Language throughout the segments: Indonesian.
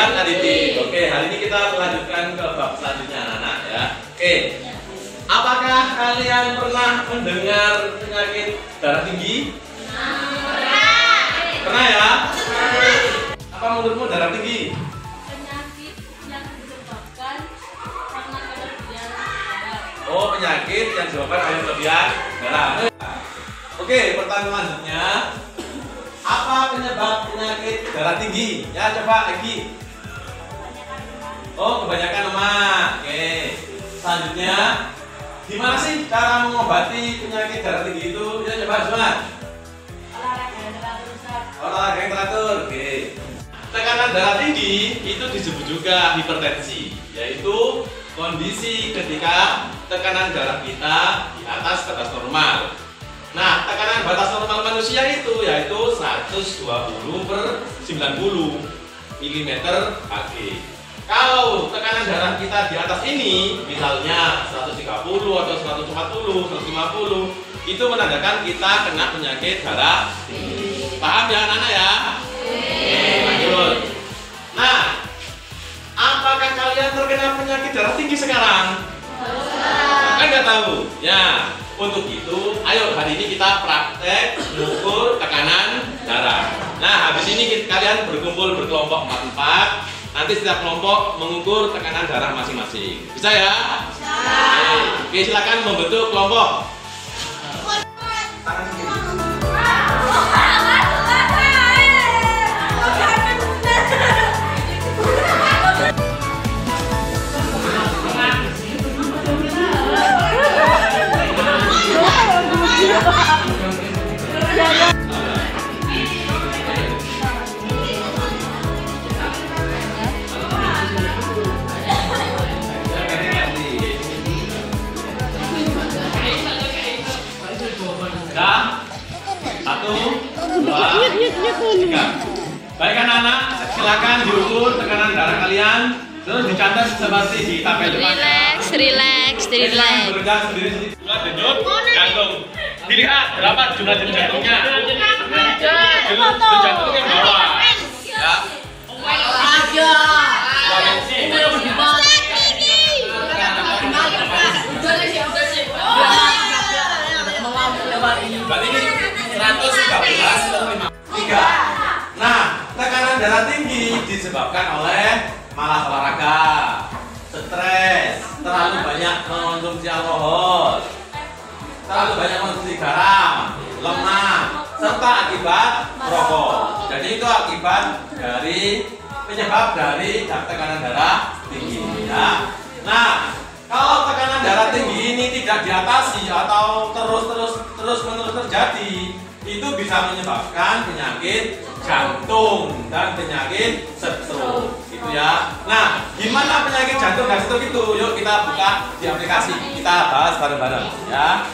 Siap Aditi. Oke, hari ini kita melanjutkan ke bab selanjutnya anak-anak ya. Oke. Apakah kalian pernah mendengar penyakit darah tinggi? Pernah ya? Apa menurutmu darah tinggi? Penyakit yang disebabkan karena kelebihan darah. Oh, penyakit yang disebabkan oleh kelebihan darah. Oke, pertanyaan selanjutnya. Apa penyebab penyakit darah tinggi? Ya, coba lagi. Oh, kebanyakan lemak. Oke. Selanjutnya, gimana sih cara mengobati penyakit darah tinggi itu? Ya, coba semua. Olahraga yang teratur. Olahraga yang teratur. Oke. Tekanan darah tinggi itu disebut juga hipertensi, yaitu kondisi ketika tekanan darah kita di atas batas normal. Nah, tekanan batas normal manusia itu yaitu 120/90 mm/Hg. Kalau tekanan darah kita di atas ini, misalnya 130 atau 140, 150, itu menandakan kita kena penyakit darah tinggi. Paham ya anak-anak ya? Lanjut. Nah, apakah kalian terkena penyakit darah tinggi sekarang? Kan nggak tahu. Ya, untuk itu, ayo hari ini kita praktek mengukur tekanan darah. Nah, habis ini kalian berkumpul berkelompok 4-4. Nanti setiap kelompok mengukur tekanan darah masing-masing. Bisa ya? Bisa. Oke, silakan membentuk kelompok. Tangan sendiri. Ya, 1, 2, 3. Baik anak-anak, silakan diukur tekanan darah kalian, terus dicatat seperti di tabel depan. Relax. Bekerja sendiri. Jumlah denyut jantung. Dilihat berapa jumlah denyut jantungnya. Denyut jantungnya bawah. Ya. Berarti ini 113/53. Nah, tekanan darah tinggi disebabkan oleh malas olahraga, stres, terlalu banyak mengonsumsi alkohol, terlalu banyak mengonsumsi garam, lemak, serta akibat merokok. Jadi itu akibat dari penyebab dari tekanan darah tinggi ya. Nah, kalau tekanan darah tinggi ini tidak diatasi atau terus-menerus terjadi, itu bisa menyebabkan penyakit jantung dan penyakit stroke gitu ya. Nah, gimana penyakit jantung dan stroke itu? Yuk kita buka di aplikasi, kita bahas bareng-bareng ya.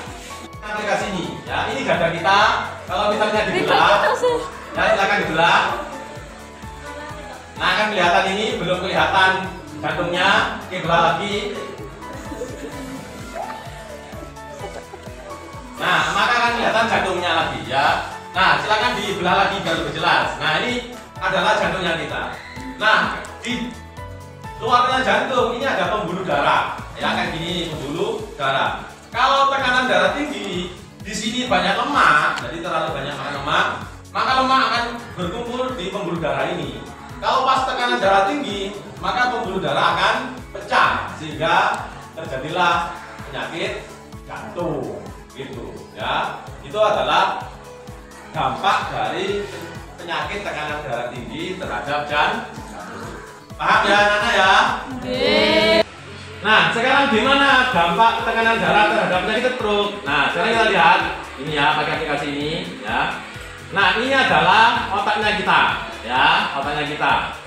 Aplikasi ini ya, ini dada kita. Kalau misalnya dibelah, ya silakan dibelah. Nah, kan kelihatan ini, belum kelihatan jantungnya. Oke, belah lagi. Nah, maka akan kelihatan jantungnya lagi ya. Nah, silakan dibelah lagi biar lebih jelas. Nah, ini adalah jantungnya kita. Nah, di luarnya jantung ini ada pembuluh darah. Ya, kayak gini pembuluh darah. Kalau tekanan darah tinggi, di sini banyak lemak, jadi terlalu banyak makan lemak, maka lemak akan berkumpul di pembuluh darah ini. Kalau pas tekanan darah tinggi, maka pembuluh darah akan pecah sehingga terjadilah penyakit jantung. Gitu ya. Itu adalah dampak dari penyakit tekanan darah tinggi terhadap jantung. Paham ya anak-anak ya? Nah, sekarang gimana dampak tekanan darah terhadap penyakit stroke? Nah, sekarang kita lihat ini ya, pakai aplikasi ini ya. Nah, ini adalah otaknya kita ya, otaknya kita.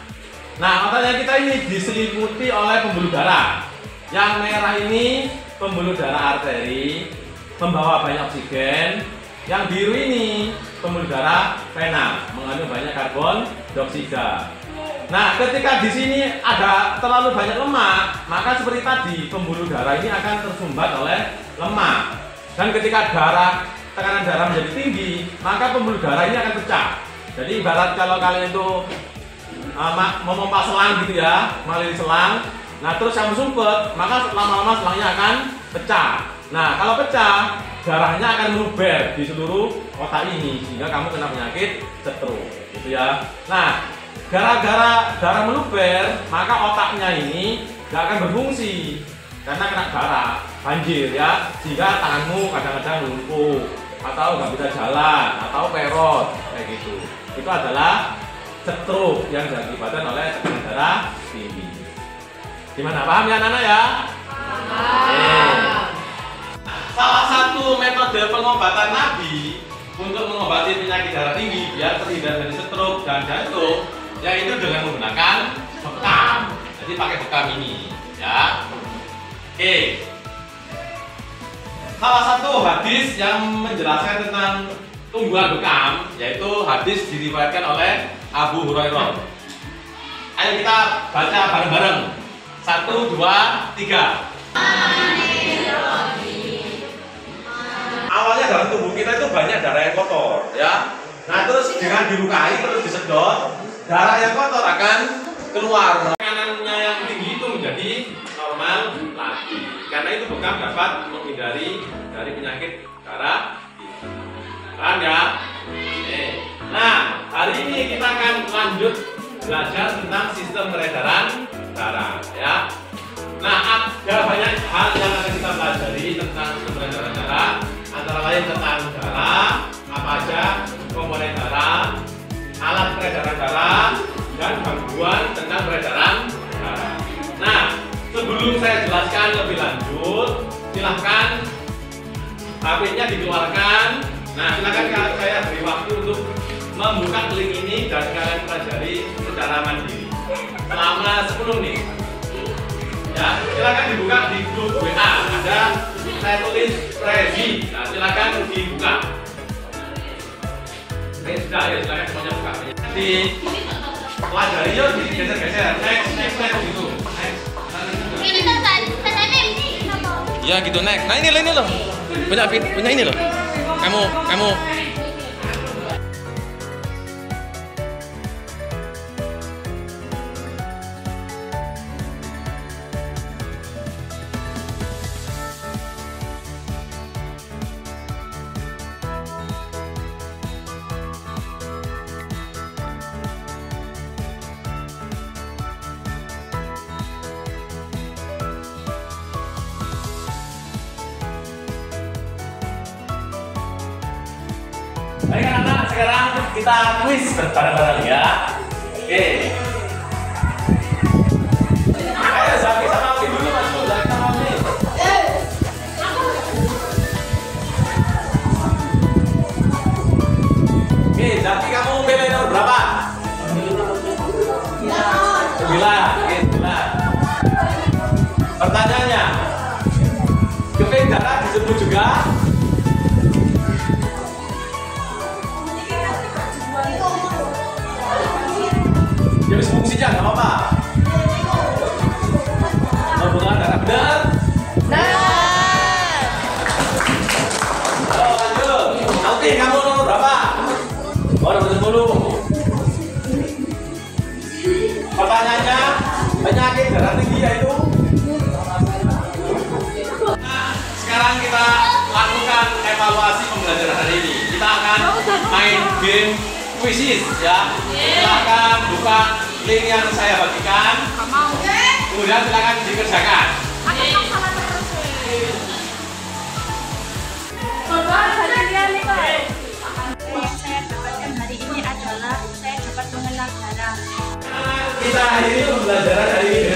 Nah, otaknya kita ini diselimuti oleh pembuluh darah. Yang merah ini pembuluh darah arteri, membawa banyak oksigen. Yang biru ini pembuluh darah vena, mengandung banyak karbon dioksida. Nah, ketika di sini ada terlalu banyak lemak, maka seperti tadi pembuluh darah ini akan tersumbat oleh lemak. Dan ketika tekanan darah menjadi tinggi, maka pembuluh darah ini akan pecah. Jadi ibarat kalau kalian itu memompa selang gitu ya, mengalir selang. Nah terus kamu sumpet, maka lama-lama selangnya akan pecah. Nah kalau pecah, darahnya akan meluber di seluruh otak ini sehingga kamu kena penyakit stroke, gitu ya. Nah gara-gara darah meluber, maka otaknya ini nggak akan berfungsi karena kena darah, banjir ya, sehingga tanganmu kadang-kadang lumpuh atau nggak bisa jalan atau perot kayak gitu. Itu adalah stroke yang diakibatkan oleh tekanan darah tinggi. Gimana, paham ya anak-anak ya? Salah satu metode pengobatan Nabi untuk mengobati penyakit darah tinggi biar terhindar dari stroke dan jantung, yaitu dengan menggunakan bekam. Jadi pakai bekam ini, ya. Oke. Salah satu hadis yang menjelaskan tentang tumbuhan bekam, yaitu hadis diriwayatkan oleh Abu Hurairah. Ayo kita baca bareng-bareng. 1, 2, 3. Awalnya dalam tubuh kita itu banyak darah yang kotor, ya. Nah terus dengan dilukai terus disedot, darah yang kotor akan keluar. Tekanannya yang tinggi itu menjadi normal lagi. Karena itu bekam dapat menghindari dari penyakit darah tinggi. Paham ya? Nah hari ini kita akan lanjut belajar tentang sistem peredaran darah, ya. Nah ada banyak hal yang akan kita pelajari tentang sistem peredaran darah. Antara lain tentang darah, apa aja komponen darah, alat peredaran darah, dan gangguan tentang peredaran darah. Nah, sebelum saya jelaskan lebih lanjut, silahkan HP-nya dikeluarkan. Nah, silahkan saya beri waktu untuk membuka link ini dan kalian pelajari secara mandiri selama 10 menit. Ya, silakan dibuka di grup WA. Ada saya tulis Prezi. Nah, silakan dibuka. Sudah ya, silakan semuanya buka. Di pelajari yuk, digeser-geser. Next gitu. Next. Ya gitu next. Nah ini loh. Punya ini loh. Kamu baik anak-anak, sekarang kita kuis bareng-bareng ya. Oke. Ayo Zaki sama Oki dulu masuk, Zaki sama Oki. Oke, Zaki kamu pilih nomor berapa? 9. Oke, 9. Pertanyaannya, keping darah disebut juga jadi fungsinya nggak apa-apa. Pembuluhan darah benar? Benar. Oh, lanjut. Nanti kamu nomor berapa? Oh, nomor 10. Pertanyaannya, penyakit darah tinggi yaitu? Nah, sekarang kita lakukan evaluasi pembelajaran hari ini. Kita akan main game kuisis ya. Silakan buka link yang saya bagikan. Kemudian silakan dikerjakan. Yang saya dapatkan hari ini adalah saya dapat mengenal darah. Kita hari ini pembelajaran hari ini